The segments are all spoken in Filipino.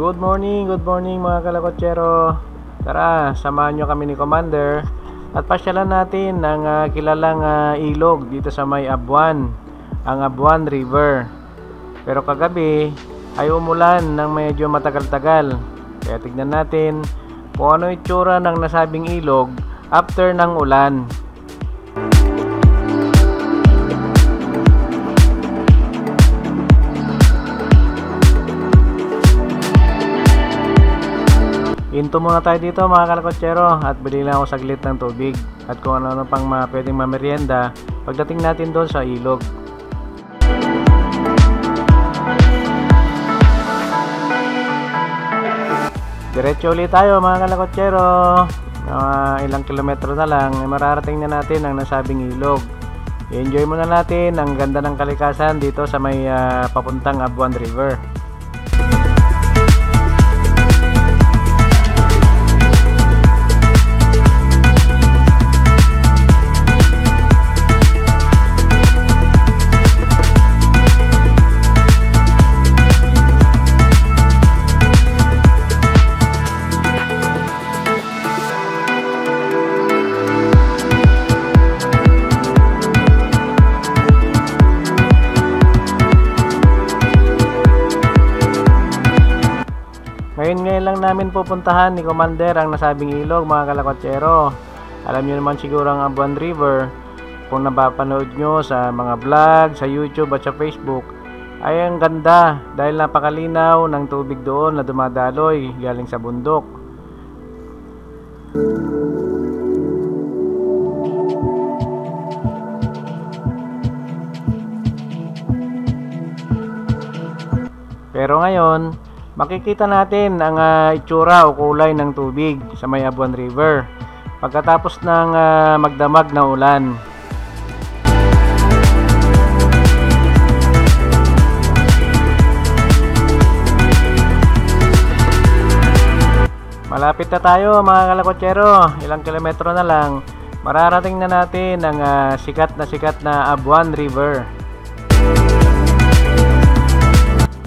Good morning mga kalakotsero. Tara, samahan nyo kami ni Commander at pasyalan natin ang kilalang ilog dito sa may Abuan, ang Abuan River. Pero kagabi ay umulan ng medyo matagal-tagal, kaya tignan natin kung ano itsura ng nasabing ilog after ng ulan. Hinto muna tayo dito mga kalakotsero at bili lang ako saglit ng tubig at kung ano pang pwedeng mamerienda pagdating natin doon sa ilog. Diretso ulit tayo mga kalakotsero. Ilang kilometro na lang ay mararating na natin ang nasabing ilog. I-enjoy muna natin ang ganda ng kalikasan dito sa may papuntang Abuan River. Ngayon lang namin pupuntahan ni Commander ang nasabing ilog mga kalakotsero. Alam niyo naman siguro ang Abuan River kung napapanood nyo sa mga vlog, sa YouTube at sa Facebook ay ang ganda dahil napakalinaw ng tubig doon na dumadaloy galing sa bundok. Pero ngayon makikita natin ang itsura o kulay ng tubig sa may Abuan River pagkatapos ng magdamag na ulan. Malapit na tayo mga kalakotsero, ilang kilometro na lang mararating na natin ang sikat na Abuan River.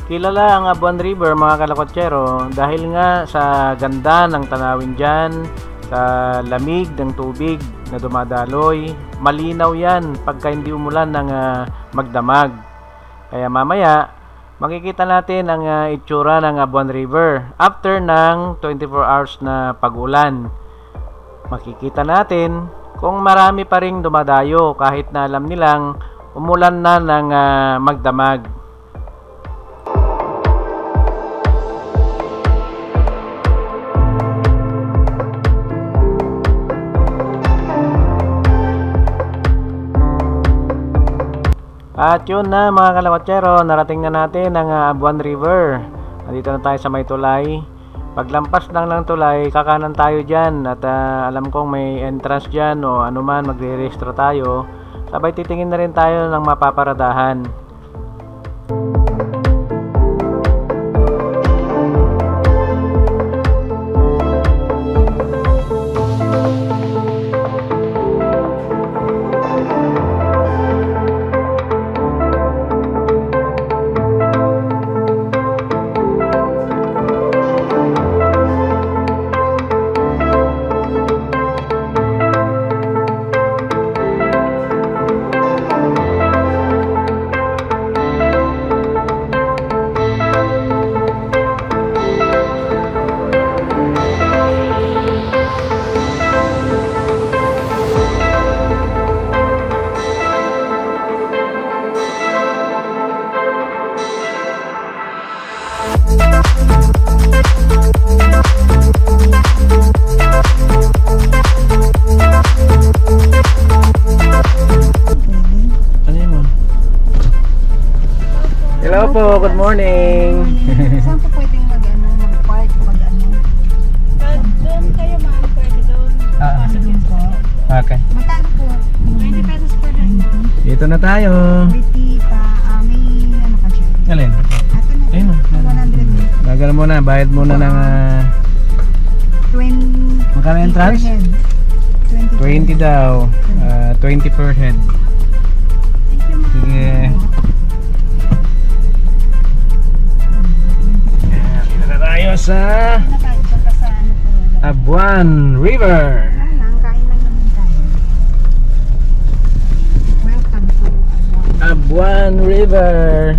Kilala ang Abuan River mga kalakotsero dahil nga sa ganda ng tanawin dyan, sa lamig ng tubig na dumadaloy. Malinaw yan pagka hindi umulan ng magdamag. Kaya mamaya makikita natin ang itsura ng Abuan River after ng 24 hours na pag-ulan. Makikita natin kung marami pa ring dumadayo kahit na alam nilang umulan na ng magdamag. At yun na mga kalakotsero, narating na natin ang Abuan River. Nandito na tayo sa may tulay. Paglampas lang ng tulay, kakanan tayo dyan. At alam kong may entrance dyan o anuman, magre-rehistro tayo. Sabay titingin na rin tayo ng mapaparadahan. Hello po, good morning. Saan po pwedeng mag-park, Doon kayo ma'am, pwede doon. Doon po. Okay. Magkano po? 20 pesos per day. Dito na tayo. May ano ka siya? Alin? Ato na. Ayun. 100. Bagal muna, bayad muna ng 20. Magkano entrance? 20 daw. 20 per head. Sige. sa Punta sa ano po. Abuan River. Wala lang, kain lang naman tayo. Welcome to Abuan River.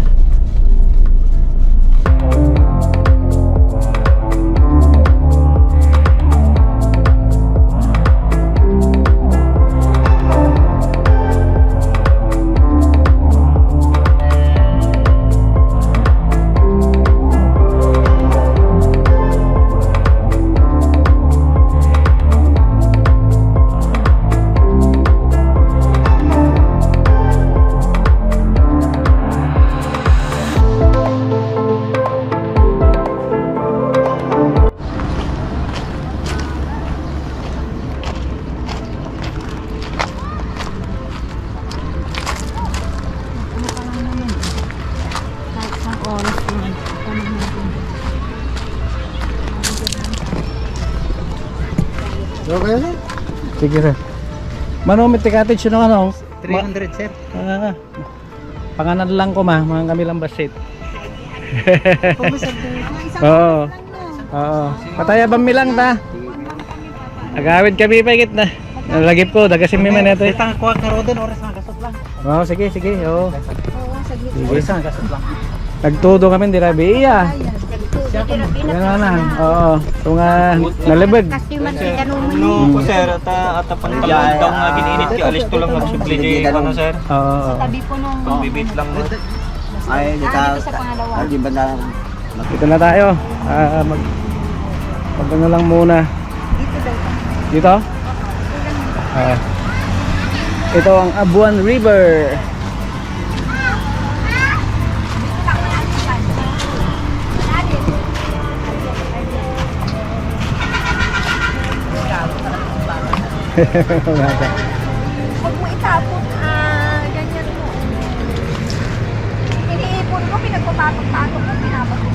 Okay na? Sige sir. Manomit cottage yun ano? 300 sir. Panganan lang ko mga kami lang basit. isang Oo. Oo. Pataya bami lang ta. Agawid kami pa git na. Nalagip ko dagasin mi man ito. Itang kuha ka ro din oras na gasot lang. Oo, sige sige. Oo. saglit. Oras na gasot lang. Nagtudo kami di rabi iya. Ganun na. Oo. So nga nalibig. Kasi man kanumi. No po sir, at pantalon daw nga giniinit ki alis to lang nagsubli di ano sir. Oo. Tabi po nung Pagbibit lang mo. Ay, dito sa pangalawa. Di ba na Dito na tayo. Mag ano lang muna. Dito daw. Dito? Ito ang Abuan River. Huwag mo itapon, ganyan mo. Iniipon ko, pinagpapatok-patok ko, pinabatok.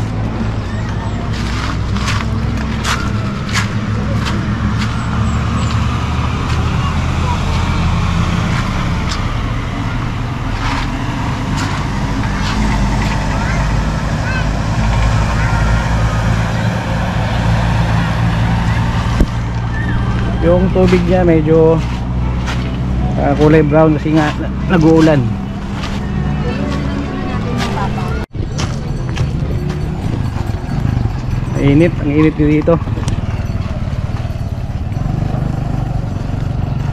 Yung tubig niya medyo kulay brown kasi nga nag-uulan. Init, ang init dito.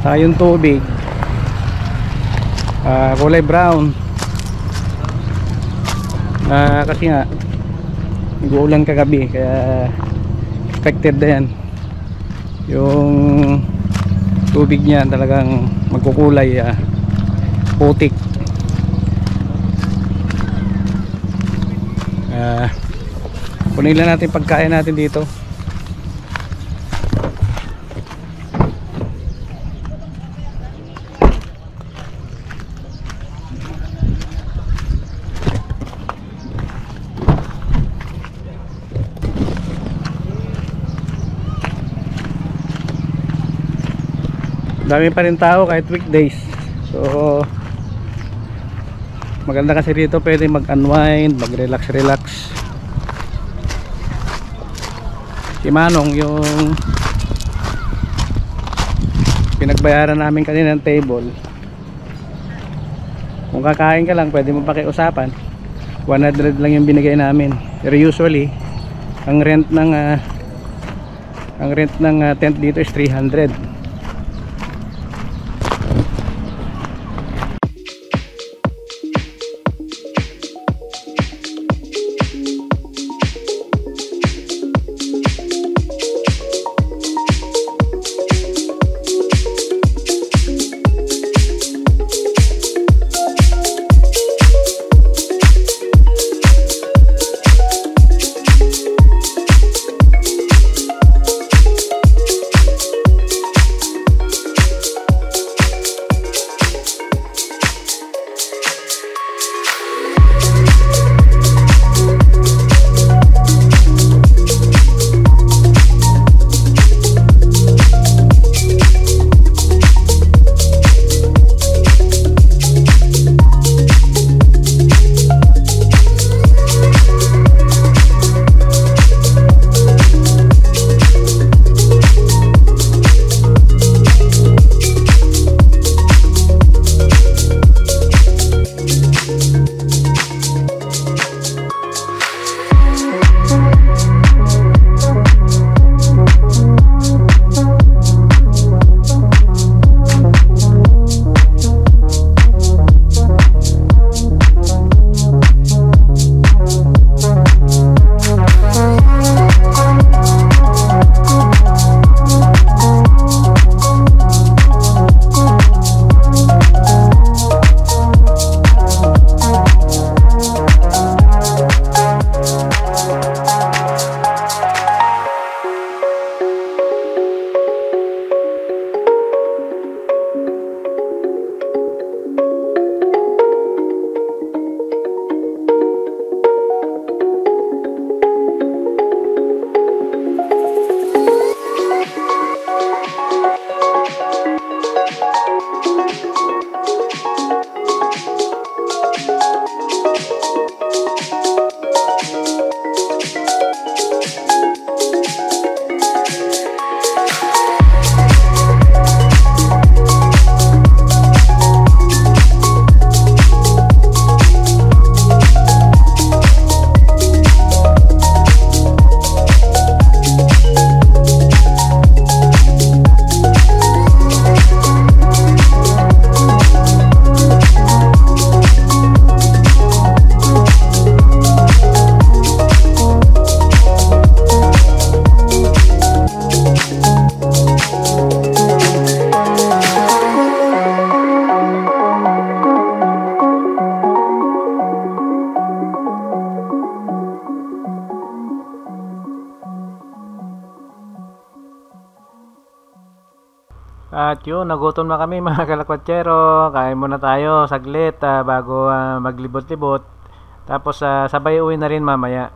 Sa yung tubig kulay brown. Kasi nga nag-uulan kagabi kaya affected na yan. Yung tubig niya talagang magkukulay putik. Kunin lang natin pagkain natin dito. Dami pa rin tao kahit weekdays. So maganda kasi rito pwede mag-unwind, mag-relax. Si Manong yung pinagbayaran namin kanina ng table. Kung kakain ka lang pwede mo pakiusapan. 100 lang yung binigay namin. Pero usually ang rent ng tent dito is 300. At yun, nagutom na kami mga kalakwatsero. Kain muna tayo saglit bago maglibot-libot. Tapos sabay uwi na rin mamaya.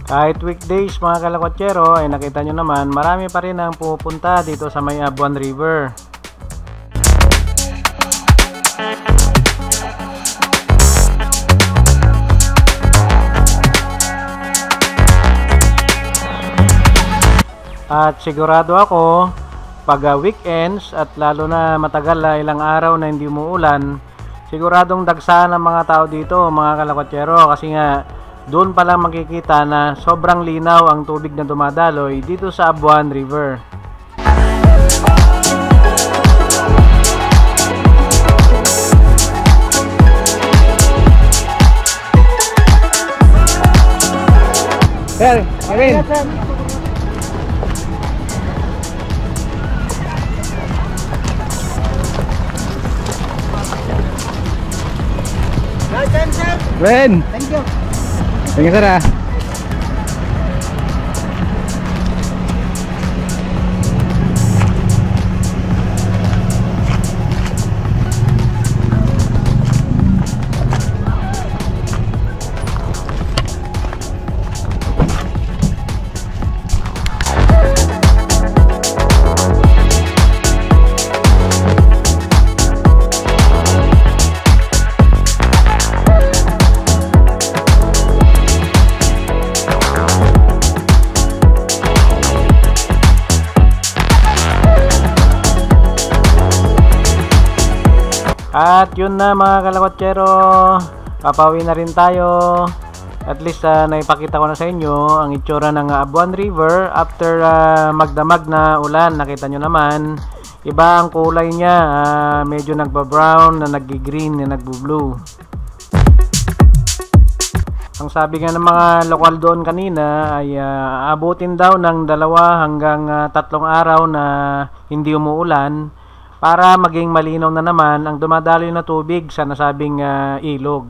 Kahit weekdays mga kalakwatsero ay nakita nyo naman marami pa rin ang pupunta dito sa may Abuan River. At sigurado ako pag weekends at lalo na matagal ilang araw na hindi umuulan, siguradong dagsaan ang mga tao dito mga kalakwatsero kasi nga doon pa lang makikita na sobrang linaw ang tubig na dumadaloy dito sa Abuan River. Sir, Kevin. Ben. Thank you. Thank you, sir. At yun na mga kalakwatsero, papawi na rin tayo. At least naipakita ko na sa inyo ang itsura ng Abuan River after magdamag na ulan. Nakita nyo naman, iba ang kulay niya, medyo nagba-brown, na nag-green, na nagbo-blue. Ang sabi nga ng mga lokal doon kanina ay abutin daw ng 2 hanggang 3 araw na hindi umuulan para maging malinaw na naman ang dumadaloy na tubig sa nasabing ilog.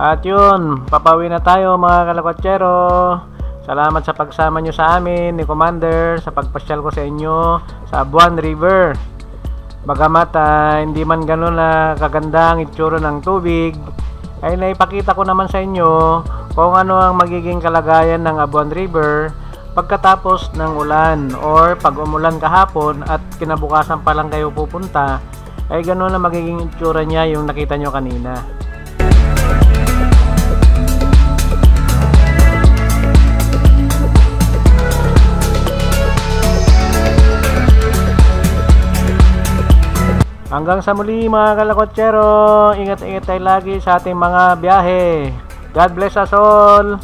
At yun, papawi na tayo mga kalakotsero. Salamat sa pagsama nyo sa amin ni Commander sa pagpasyal ko sa inyo sa Abuan River. Bagamat hindi man ganun na kaganda ang itsura ng tubig, ay naipakita ko naman sa inyo kung ano ang magiging kalagayan ng Abuan River pagkatapos ng ulan, or pag umulan kahapon at kinabukasan pa lang kayo pupunta, ay ganun na magiging itsura niya yung nakita nyo kanina. Hanggang sa muli mga kalakotsero, ingat-ingat tayo lagi sa ating mga biyahe. God bless us all!